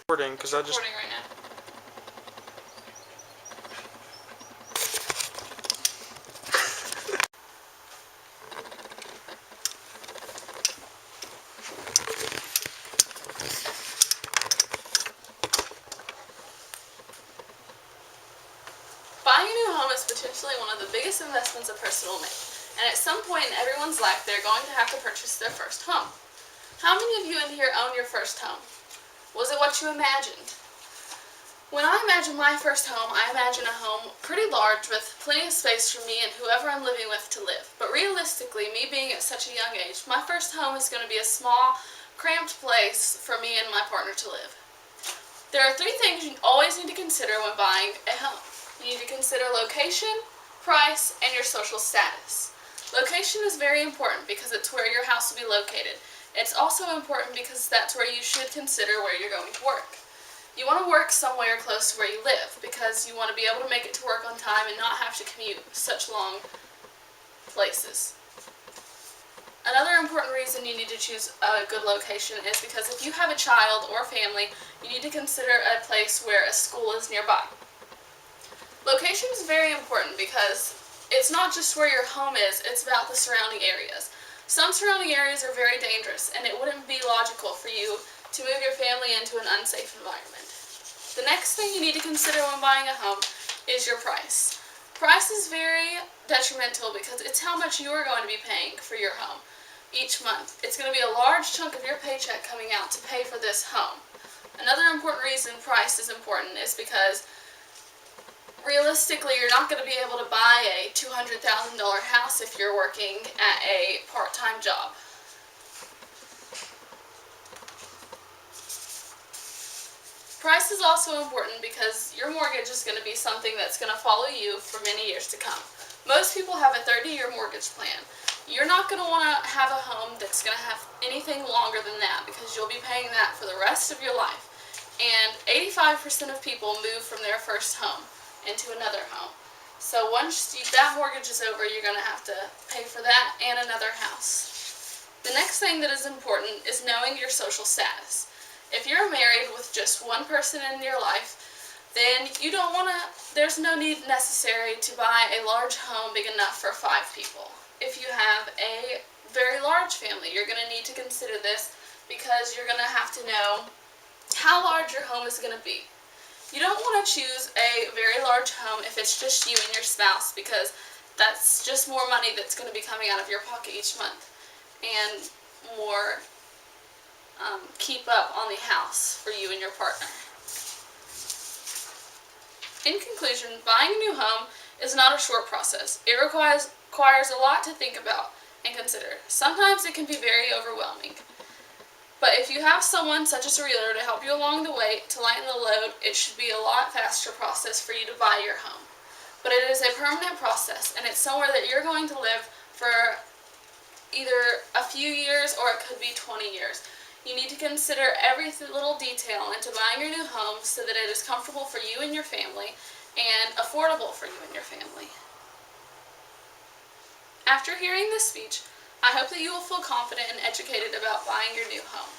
Recording, because I just... Recording right now. Buying a new home is potentially one of the biggest investments a person will make, and at some point in everyone's life they're going to have to purchase their first home. How many of you in here own your first home? Was it what you imagined? When I imagine my first home, I imagine a home pretty large with plenty of space for me and whoever I'm living with to live. But realistically, me being at such a young age, my first home is going to be a small, cramped place for me and my partner to live. There are 3 things you always need to consider when buying a home. You need to consider location, price, and your social status. Location is very important because it's where your house will be located. It's also important because that's where you should consider where you're going to work. You want to work somewhere close to where you live because you want to be able to make it to work on time and not have to commute such long places. Another important reason you need to choose a good location is because if you have a child or family, you need to consider a place where a school is nearby. Location is very important because it's not just where your home is, it's about the surrounding areas. Some surrounding areas are very dangerous, and it wouldn't be logical for you to move your family into an unsafe environment. The next thing you need to consider when buying a home is your price. Price is very detrimental because it's how much you are going to be paying for your home each month. It's going to be a large chunk of your paycheck coming out to pay for this home. Another important reason price is important is because realistically, you're not going to be able to buy a $200,000 house if you're working at a part-time job. Price is also important because your mortgage is going to be something that's going to follow you for many years to come. Most people have a 30-year mortgage plan. You're not going to want to have a home that's going to have anything longer than that because you'll be paying that for the rest of your life. And 85% of people move from their first home into another home. So once that mortgage is over, you're going to have to pay for that and another house. The next thing that is important is knowing your social status. If you're married with just one person in your life, then there's no need necessary to buy a large home big enough for 5 people. If you have a very large family, you're going to need to consider this because you're going to have to know how large your home is going to be. You don't want to choose a very large home if it's just you and your spouse because that's just more money that's going to be coming out of your pocket each month and more keep up on the house for you and your partner. In conclusion, buying a new home is not a short process. It requires a lot to think about and consider. Sometimes it can be very overwhelming. But if you have someone such as a realtor to help you along the way to lighten the load, it should be a lot faster process for you to buy your home. But it is a permanent process, and it's somewhere that you're going to live for either a few years or it could be 20 years. You need to consider every little detail into buying your new home so that it is comfortable for you and your family and affordable for you and your family. After hearing this speech, I hope that you will feel confident and educated about buying your new home.